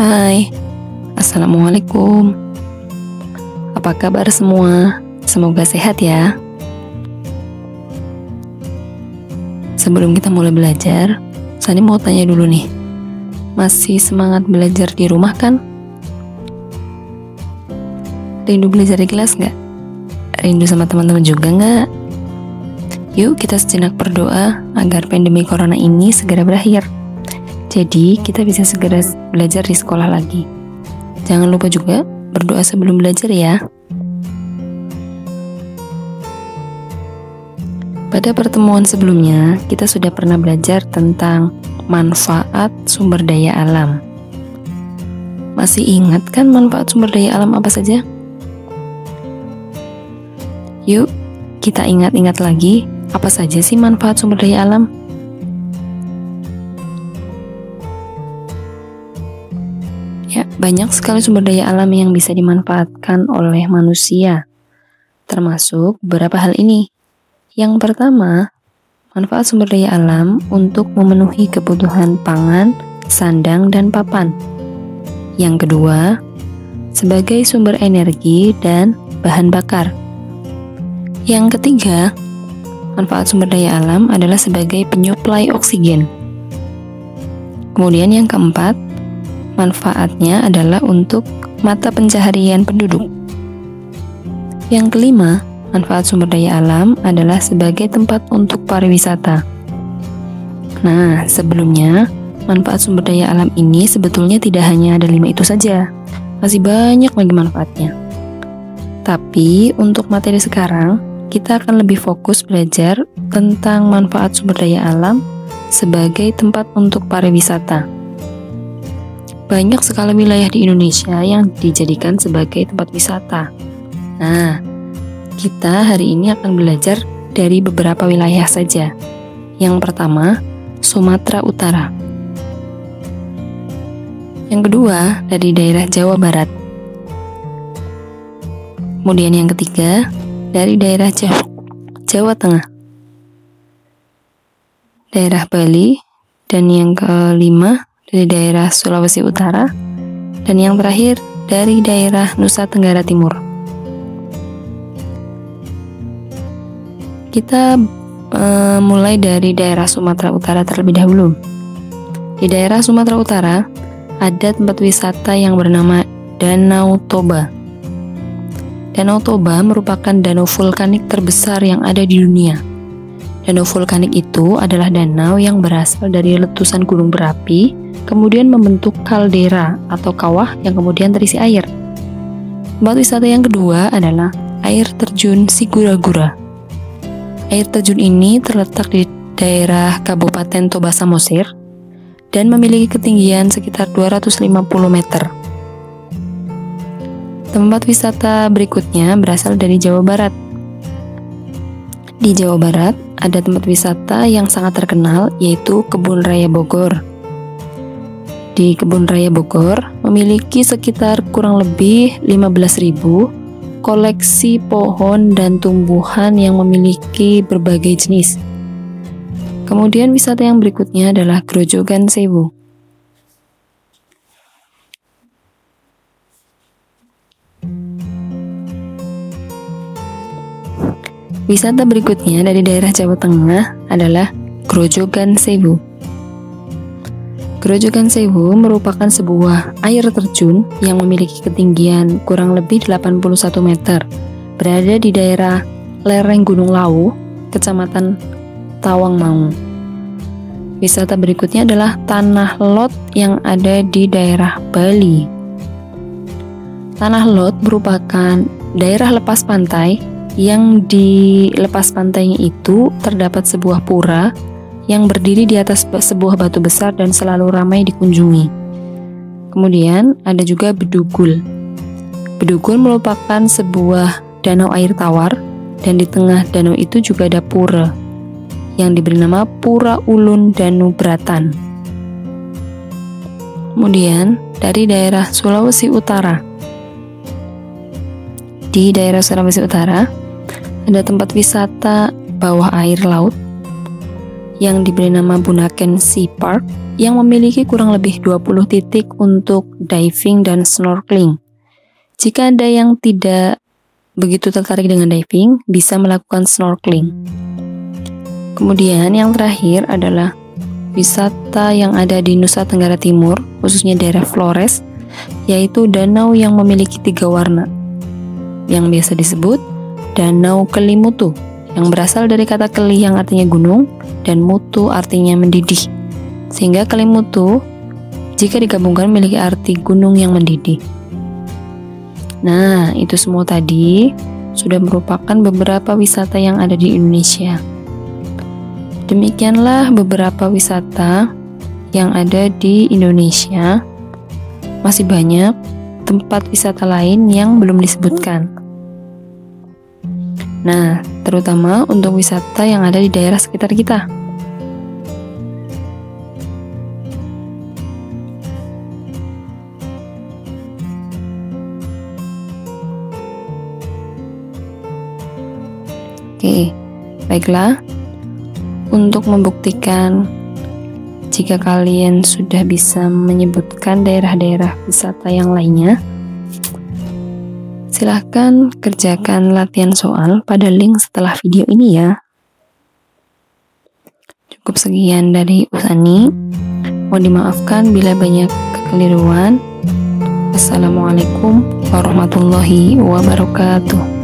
Hai, Assalamualaikum. Apa kabar semua? Semoga sehat ya. Sebelum kita mulai belajar, Sani mau tanya dulu nih. Masih semangat belajar di rumah kan? Rindu belajar di kelas nggak? Rindu sama teman-teman juga nggak? Yuk kita sejenak berdoa agar pandemi corona ini segera berakhir. Jadi kita bisa segera belajar di sekolah lagi. Jangan lupa juga berdoa sebelum belajar ya. Pada pertemuan sebelumnya, kita sudah pernah belajar tentang manfaat sumber daya alam. Masih ingat kan manfaat sumber daya alam apa saja? Yuk, kita ingat-ingat lagi apa saja sih manfaat sumber daya alam? Ya, banyak sekali sumber daya alam yang bisa dimanfaatkan oleh manusia, termasuk beberapa hal ini. Yang pertama, manfaat sumber daya alam untuk memenuhi kebutuhan pangan, sandang, dan papan. Yang kedua, sebagai sumber energi dan bahan bakar. Yang ketiga, manfaat sumber daya alam adalah sebagai penyuplai oksigen. Kemudian yang keempat, manfaatnya adalah untuk mata pencaharian penduduk. Yang kelima, manfaat sumber daya alam adalah sebagai tempat untuk pariwisata. Nah, sebelumnya, manfaat sumber daya alam ini sebetulnya tidak hanya ada 5 itu saja. Masih banyak lagi manfaatnya. Tapi, untuk materi sekarang, kita akan lebih fokus belajar tentang manfaat sumber daya alam sebagai tempat untuk pariwisata. Banyak sekali wilayah di Indonesia yang dijadikan sebagai tempat wisata. Nah, kita hari ini akan belajar dari beberapa wilayah saja. Yang pertama, Sumatera Utara. Yang kedua, dari daerah Jawa Barat. Kemudian yang ketiga, dari daerah Jawa Tengah, daerah Bali, dan yang kelima, dari daerah Sulawesi Utara, dan yang terakhir dari daerah Nusa Tenggara Timur. Kita mulai dari daerah Sumatera Utara terlebih dahulu. Di daerah Sumatera Utara ada tempat wisata yang bernama Danau Toba. Danau Toba merupakan danau vulkanik terbesar yang ada di dunia. Danau vulkanik itu adalah danau yang berasal dari letusan gunung berapi, kemudian membentuk kaldera atau kawah yang kemudian terisi air. Tempat wisata yang kedua adalah air terjun Sigura-gura. Air terjun ini terletak di daerah Kabupaten Toba Samosir dan memiliki ketinggian sekitar 250 meter. Tempat wisata berikutnya berasal dari Jawa Barat. Di Jawa Barat ada tempat wisata yang sangat terkenal, yaitu Kebun Raya Bogor. Di Kebun Raya Bogor memiliki sekitar kurang lebih 15.000 koleksi pohon dan tumbuhan yang memiliki berbagai jenis. Kemudian wisata yang berikutnya adalah Grojogan Sewu. Wisata berikutnya dari daerah Jawa Tengah adalah Grojogan Sewu. Grojogan Sewu merupakan sebuah air terjun yang memiliki ketinggian kurang lebih 81 meter, berada di daerah lereng Gunung Lawu, Kecamatan Tawangmangu. Wisata berikutnya adalah Tanah Lot yang ada di daerah Bali. Tanah Lot merupakan daerah lepas pantai yang di lepas pantainya itu terdapat sebuah pura yang berdiri di atas sebuah batu besar dan selalu ramai dikunjungi. Kemudian ada juga Bedugul. Bedugul merupakan sebuah danau air tawar dan di tengah danau itu juga ada pura yang diberi nama Pura Ulun Danu Bratan. Kemudian dari daerah Sulawesi Utara. Di daerah Sulawesi Utara ada tempat wisata bawah air laut yang diberi nama Bunaken Sea Park yang memiliki kurang lebih 20 titik untuk diving dan snorkeling. Jika Anda yang tidak begitu tertarik dengan diving, bisa melakukan snorkeling. Kemudian yang terakhir adalah wisata yang ada di Nusa Tenggara Timur, khususnya daerah Flores, yaitu danau yang memiliki 3 warna, yang biasa disebut Danau Kelimutu, yang berasal dari kata keli yang artinya gunung, dan mutu artinya mendidih. Sehingga Kelimutu, jika digabungkan, memiliki arti gunung yang mendidih. Nah, itu semua tadi sudah merupakan beberapa wisata yang ada di Indonesia. Demikianlah beberapa wisata yang ada di Indonesia. Masih banyak tempat wisata lain yang belum disebutkan. Nah, terutama untuk wisata yang ada di daerah sekitar kita. Oke, baiklah. Untuk membuktikan jika kalian sudah bisa menyebutkan daerah-daerah wisata yang lainnya, silahkan kerjakan latihan soal pada link setelah video ini ya. Cukup sekian dari Usani. Mohon dimaafkan bila banyak kekeliruan. Assalamualaikum warahmatullahi wabarakatuh.